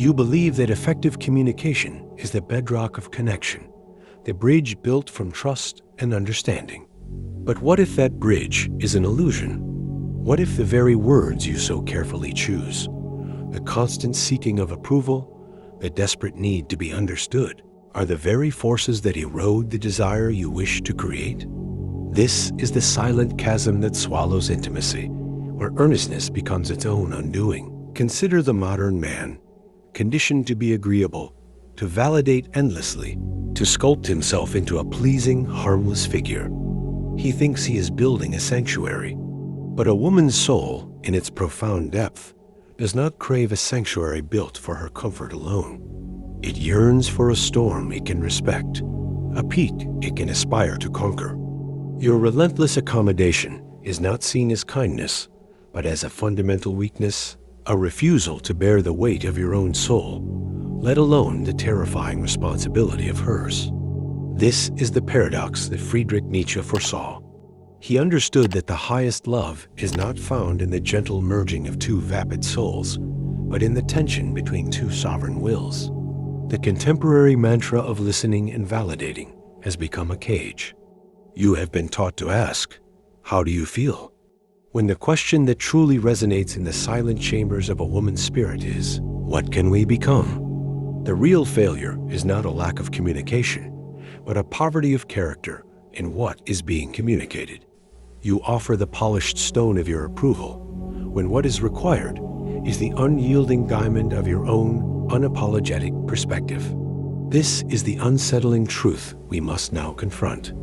You believe that effective communication is the bedrock of connection, the bridge built from trust and understanding. But what if that bridge is an illusion? What if the very words you so carefully choose, the constant seeking of approval, the desperate need to be understood, are the very forces that erode the desire you wish to create? This is the silent chasm that swallows intimacy, where earnestness becomes its own undoing. Consider the modern man, conditioned to be agreeable, to validate endlessly, to sculpt himself into a pleasing, harmless figure. He thinks he is building a sanctuary. But a woman's soul, in its profound depth, does not crave a sanctuary built for her comfort alone. It yearns for a storm it can respect, a peak it can aspire to conquer. Your relentless accommodation is not seen as kindness, but as a fundamental weakness, a refusal to bear the weight of your own soul, let alone the terrifying responsibility of hers. This is the paradox that Friedrich Nietzsche foresaw. He understood that the highest love is not found in the gentle merging of two vapid souls, but in the tension between two sovereign wills. The contemporary mantra of listening and validating has become a cage. You have been taught to ask, "How do you feel?" when the question that truly resonates in the silent chambers of a woman's spirit is, "What can we become?" The real failure is not a lack of communication, but a poverty of character in what is being communicated. You offer the polished stone of your approval, when what is required is the unyielding diamond of your own unapologetic perspective. This is the unsettling truth we must now confront.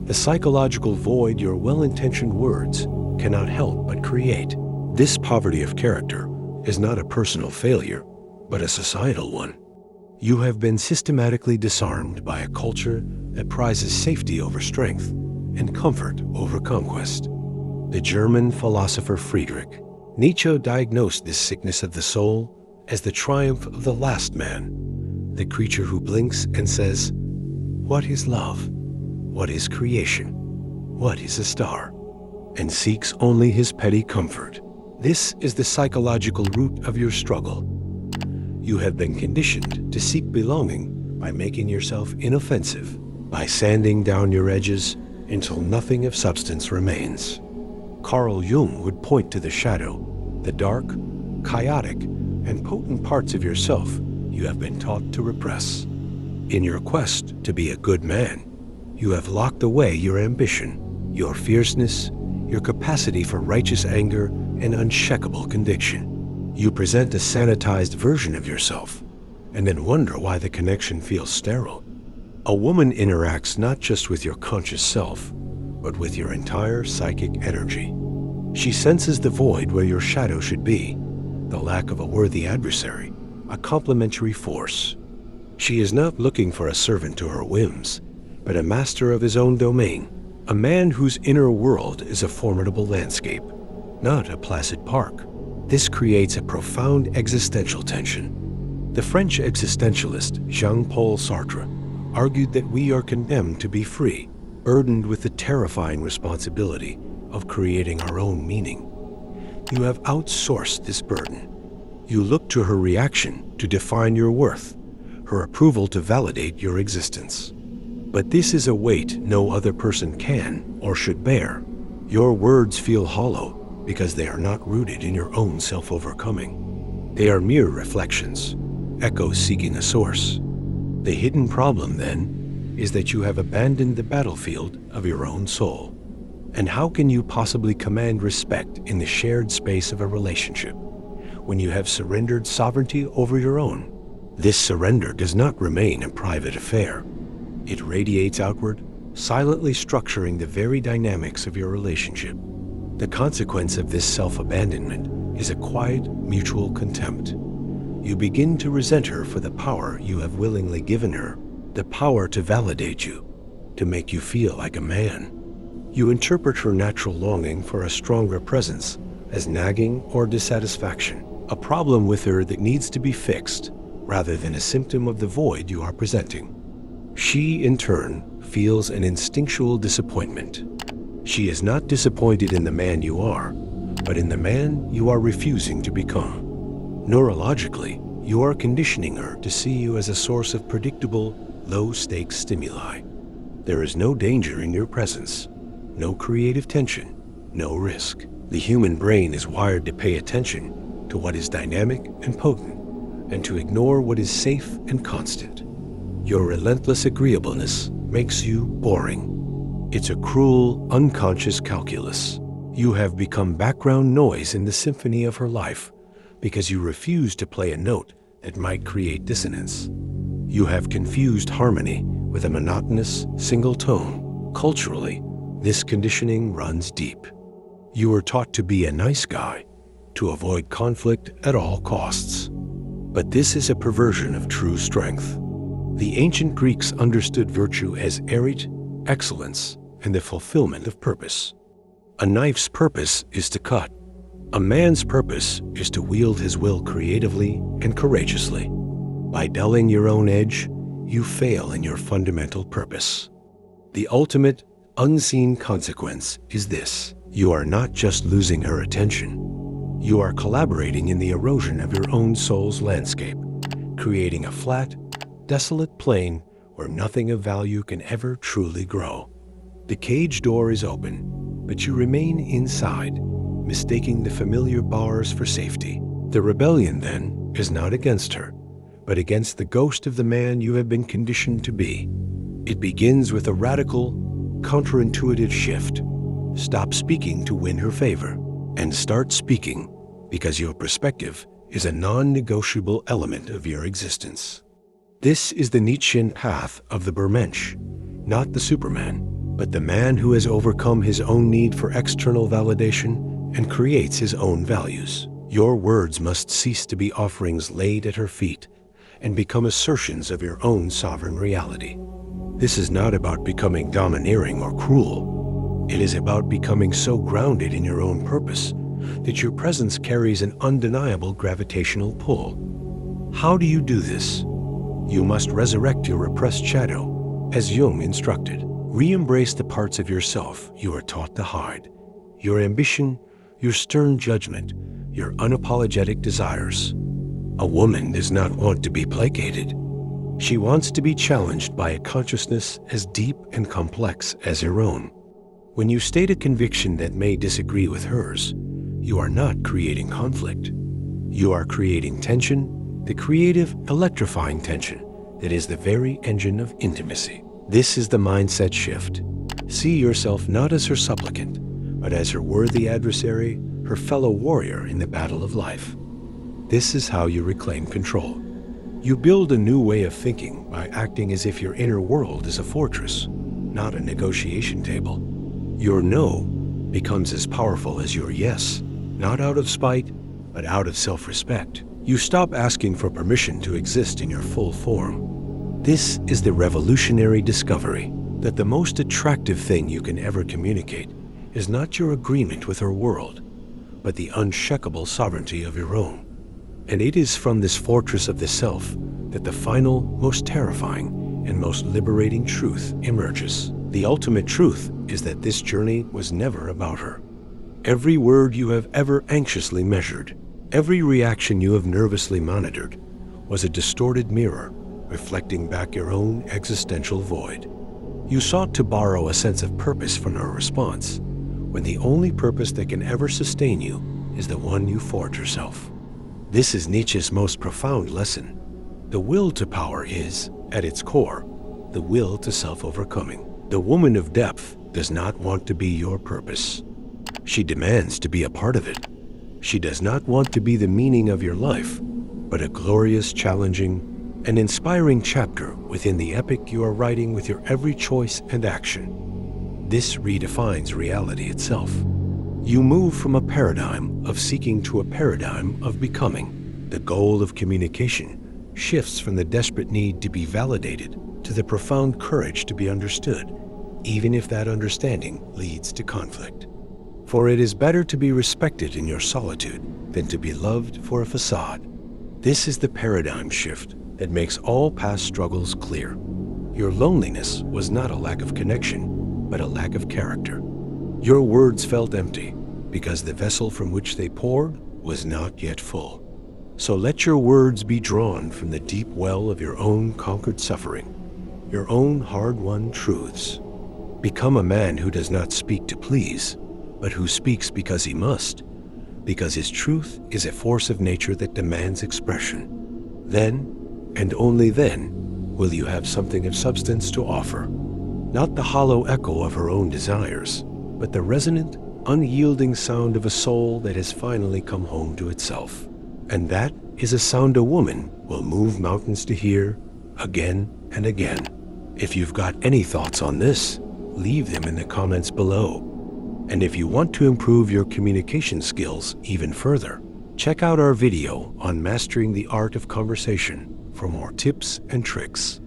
The psychological void your well-intentioned words cannot help but create. This poverty of character is not a personal failure, but a societal one. You have been systematically disarmed by a culture that prizes safety over strength and comfort over conquest. The German philosopher Friedrich Nietzsche diagnosed this sickness of the soul as the triumph of the last man, the creature who blinks and says, "What is love? What is creation? What is a star?" and seeks only his petty comfort. This is the psychological root of your struggle. You have been conditioned to seek belonging by making yourself inoffensive, by sanding down your edges until nothing of substance remains. Carl Jung would point to the shadow, the dark, chaotic, and potent parts of yourself you have been taught to repress. In your quest to be a good man, you have locked away your ambition, your fierceness, your capacity for righteous anger and unshakable conviction. You present a sanitized version of yourself, and then wonder why the connection feels sterile. A woman interacts not just with your conscious self, but with your entire psychic energy. She senses the void where your shadow should be, the lack of a worthy adversary, a complementary force. She is not looking for a servant to her whims, but a master of his own domain, a man whose inner world is a formidable landscape, not a placid park. This creates a profound existential tension. The French existentialist Jean-Paul Sartre argued that we are condemned to be free, burdened with the terrifying responsibility of creating our own meaning. You have outsourced this burden. You look to her reaction to define your worth, her approval to validate your existence. But this is a weight no other person can or should bear. Your words feel hollow because they are not rooted in your own self-overcoming. They are mere reflections, echoes seeking a source. The hidden problem, then, is that you have abandoned the battlefield of your own soul. And how can you possibly command respect in the shared space of a relationship when you have surrendered sovereignty over your own? This surrender does not remain a private affair. It radiates outward, silently structuring the very dynamics of your relationship. The consequence of this self-abandonment is a quiet, mutual contempt. You begin to resent her for the power you have willingly given her, the power to validate you, to make you feel like a man. You interpret her natural longing for a stronger presence as nagging or dissatisfaction, a problem with her that needs to be fixed, rather than a symptom of the void you are presenting. She, in turn, feels an instinctual disappointment. She is not disappointed in the man you are, but in the man you are refusing to become. Neurologically, You are conditioning her to see you as a source of predictable, low-stakes stimuli. There is no danger in your presence, no creative tension, no risk. The human brain is wired to pay attention to what is dynamic and potent, and to ignore what is safe and constant. Your relentless agreeableness makes you boring. It's a cruel, unconscious calculus. You have become background noise in the symphony of her life because you refuse to play a note that might create dissonance. You have confused harmony with a monotonous, single tone. Culturally, this conditioning runs deep. You were taught to be a nice guy, to avoid conflict at all costs. But this is a perversion of true strength. The ancient Greeks understood virtue as arete, excellence, and the fulfillment of purpose. A knife's purpose is to cut. A man's purpose is to wield his will creatively and courageously. By dulling your own edge, you fail in your fundamental purpose. The ultimate, unseen consequence is this: you are not just losing her attention. You are collaborating in the erosion of your own soul's landscape, creating a flat, desolate plain where nothing of value can ever truly grow. The cage door is open, but you remain inside, mistaking the familiar bars for safety. The rebellion, then, is not against her, but against the ghost of the man you have been conditioned to be. It begins with a radical, counterintuitive shift. Stop speaking to win her favor, and start speaking because your perspective is a non-negotiable element of your existence. This is the Nietzschean path of the Bermensch, not the Superman, but the man who has overcome his own need for external validation and creates his own values. Your words must cease to be offerings laid at her feet and become assertions of your own sovereign reality. This is not about becoming domineering or cruel. It is about becoming so grounded in your own purpose that your presence carries an undeniable gravitational pull. How do you do this? You must resurrect your repressed shadow, as Jung instructed. Re-embrace the parts of yourself you are taught to hide. Your ambition, your stern judgment, your unapologetic desires. A woman does not want to be placated. She wants to be challenged by a consciousness as deep and complex as her own. When you state a conviction that may disagree with hers, you are not creating conflict. You are creating tension, the creative, electrifying tension that is the very engine of intimacy. This is the mindset shift. See yourself not as her supplicant, but as her worthy adversary, her fellow warrior in the battle of life. This is how you reclaim control. You build a new way of thinking by acting as if your inner world is a fortress, not a negotiation table. Your no becomes as powerful as your yes, not out of spite, but out of self-respect. You stop asking for permission to exist in your full form. This is the revolutionary discovery that the most attractive thing you can ever communicate is not your agreement with her world, but the unshakable sovereignty of your own. And it is from this fortress of the self that the final, most terrifying, and most liberating truth emerges. The ultimate truth is that this journey was never about her. Every word you have ever anxiously measured, every reaction you have nervously monitored, was a distorted mirror reflecting back your own existential void. You sought to borrow a sense of purpose from her response, when the only purpose that can ever sustain you is the one you forge yourself. This is Nietzsche's most profound lesson. The will to power is, at its core, the will to self-overcoming. The woman of depth does not want to be your purpose. She demands to be a part of it. She does not want to be the meaning of your life, but a glorious, challenging, and inspiring chapter within the epic you are writing with your every choice and action. This redefines reality itself. You move from a paradigm of seeking to a paradigm of becoming. The goal of communication shifts from the desperate need to be validated to the profound courage to be understood, even if that understanding leads to conflict. For it is better to be respected in your solitude than to be loved for a facade. This is the paradigm shift that makes all past struggles clear. Your loneliness was not a lack of connection, but a lack of character. Your words felt empty because the vessel from which they poured was not yet full. So let your words be drawn from the deep well of your own conquered suffering, your own hard-won truths. Become a man who does not speak to please, but who speaks because he must, because his truth is a force of nature that demands expression. Then, and only then, will you have something of substance to offer. Not the hollow echo of her own desires, but the resonant, unyielding sound of a soul that has finally come home to itself. And that is a sound a woman will move mountains to hear again and again. If you've got any thoughts on this, leave them in the comments below. And if you want to improve your communication skills even further, check out our video on mastering the art of conversation for more tips and tricks.